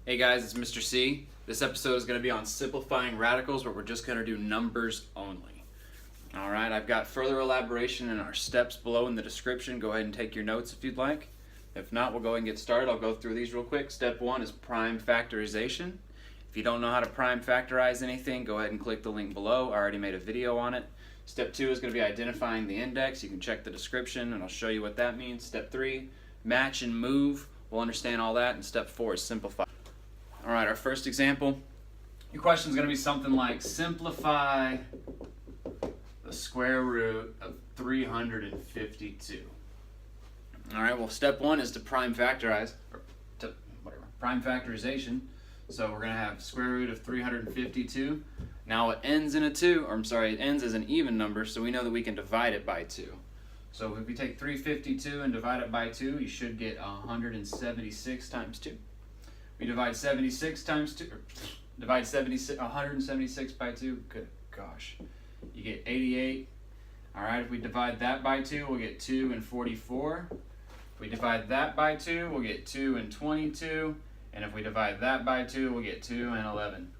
Hey guys, it's Mr. C. This episode is going to be on simplifying radicals, but we're just going to do numbers only. Alright, I've got further elaboration in our steps below in the description. Go ahead and take your notes if you'd like. If not, we'll go ahead and get started. I'll go through these real quick. Step 1 is prime factorization. If you don't know how to prime factorize anything, go ahead and click the link below. I already made a video on it. Step 2 is going to be identifying the index. You can check the description and I'll show you what that means. Step 3, match and move. We'll understand all that. And step 4 is simplify. Alright, our first example. Your question is going to be something like simplify the square root of 352. Alright, well step 1 is to prime factorize, or to prime factorization. So we're going to have square root of 352. Now it ends in a 2, or I'm sorry, it ends as an even number, so we know that we can divide it by 2. So if we take 352 and divide it by 2, you should get 176 times 2. We divide 76 times 2, or divide 176 by 2, good gosh, you get 88. Alright, if we divide that by 2, we'll get 2 and 44. If we divide that by 2, we'll get 2 and 22. And if we divide that by 2, we'll get 2 and 11.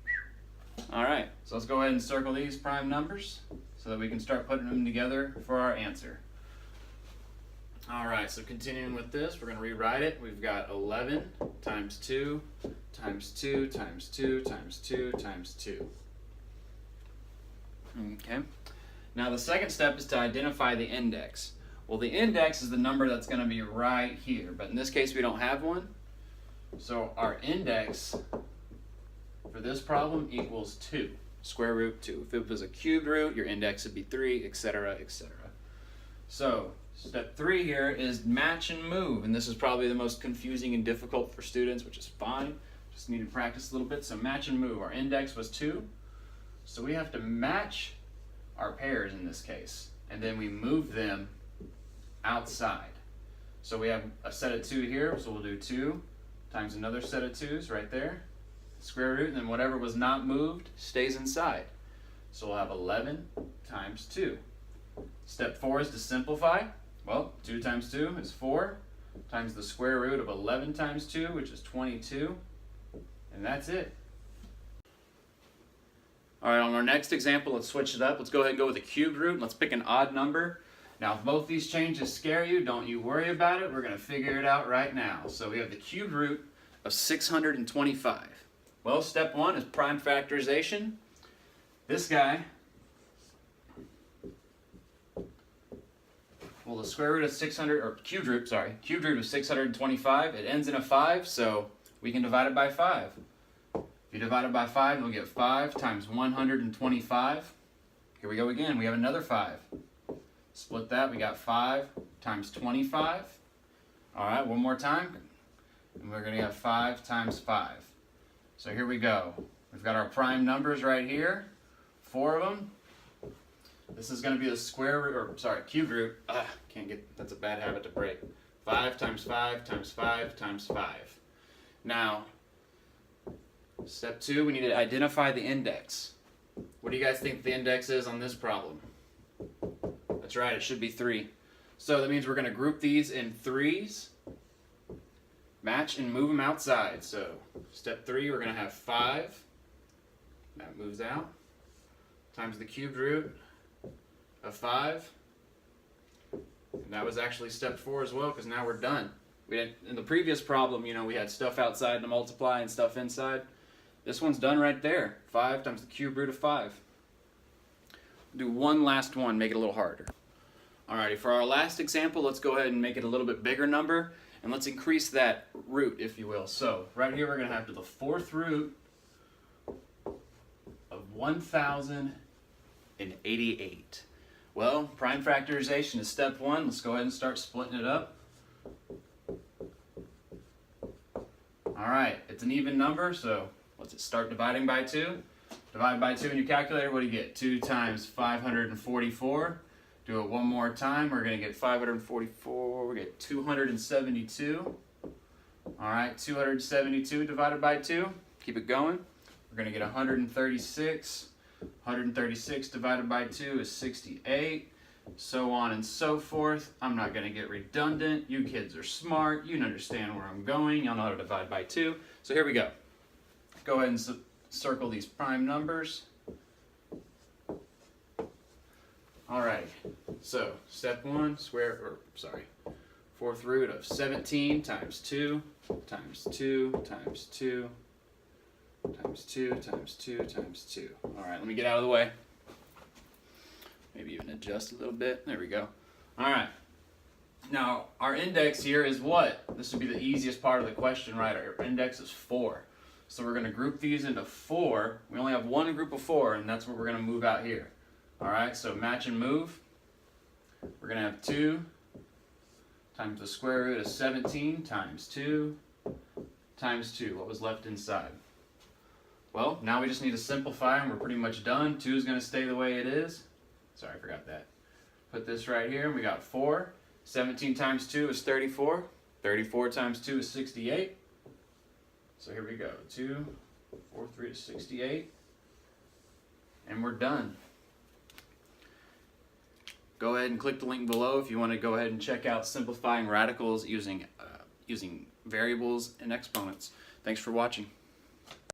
Alright, so let's go ahead and circle these prime numbers so that we can start putting them together for our answer. Alright, so continuing with this, we're going to rewrite it. We've got 11 times 2 times 2 times 2 times 2 times 2. Okay. Now the second step is to identify the index. Well, the index is the number that's going to be right here, but in this case we don't have one. So our index for this problem equals 2, square root 2. If it was a cubed root, your index would be 3, etc., etc. So step 3 here is match and move, and this is probably the most confusing and difficult for students, which is fine. Just need to practice a little bit. So match and move. Our index was 2, so we have to match our pairs in this case, and then we move them outside. So we have a set of 2 here, so we'll do 2 times another set of 2's right there, square root, and then whatever was not moved stays inside. So we'll have 11 times 2. Step 4 is to simplify. Well, 2 times 2 is 4, times the square root of 11 times 2, which is 22, and that's it. Alright, on our next example, let's switch it up. Let's go ahead and go with a cubed root. Let's pick an odd number. Now, if both these changes scare you, don't you worry about it. We're going to figure it out right now. So we have the cubed root of 625. Well, step 1 is prime factorization. This guy, well, the square root of 600, or cubed root of 625, it ends in a 5, so we can divide it by 5. If you divide it by 5, you'll get 5 times 125. Here we go again, we have another 5. Split that, we got 5 times 25. Alright, one more time. And we're going to have 5 times 5. So here we go. We've got our prime numbers right here. 4 of them. This is going to be the square root, or sorry, cube root. That's a bad habit to break. 5 times 5 times 5 times 5. Now, step 2, we need to identify the index. What do you guys think the index is on this problem? That's right, it should be 3. So that means we're going to group these in 3's, match and move them outside. So step 3, we're going to have 5, that moves out, times the cubed root of 5. And that was actually step 4 as well, because now we're done. In the previous problem, we had stuff outside to multiply and stuff inside. This one's done right there. 5 times the cubed root of 5. Do one last one, make it a little harder. Alrighty, for our last example, let's go ahead and make it a little bit bigger number, and let's increase that root, if you will. So, right here we're going to have to the 4th root of 1,088. Well, prime factorization is step 1. Let's go ahead and start splitting it up. Alright, it's an even number, so let's start dividing by 2. Divide by 2 in your calculator, what do you get? 2 times 544. Do it one more time. We're going to get 544. We get 272. Alright, 272 divided by 2. Keep it going. We're going to get 136. 136 divided by 2 is 68. So on and so forth. I'm not going to get redundant. You kids are smart. You understand where I'm going. Y'all know how to divide by 2. So here we go. go ahead and circle these prime numbers. Alright, so step 1, fourth root of 17 times 2 times 2 times 2 times 2 times 2 times 2. Alright, let me get out of the way. Maybe even adjust a little bit. There we go. Alright. Now, our index here is what? This would be the easiest part of the question, right? Our index is 4. So we're going to group these into 4. We only have one group of 4, and that's what we're going to move out here. Alright, so match and move. We're going to have 2 times the square root of 17 times 2 times 2. What was left inside? Well, now we just need to simplify and we're pretty much done. 2 is going to stay the way it is. Sorry, I forgot that. Put this right here. We got 4. 17 times 2 is 34. 34 times 2 is 68. So here we go. 2, 4, 3 is 68. And we're done. Go ahead and click the link below if you want to go ahead and check out simplifying radicals using variables and exponents. Thanks for watching.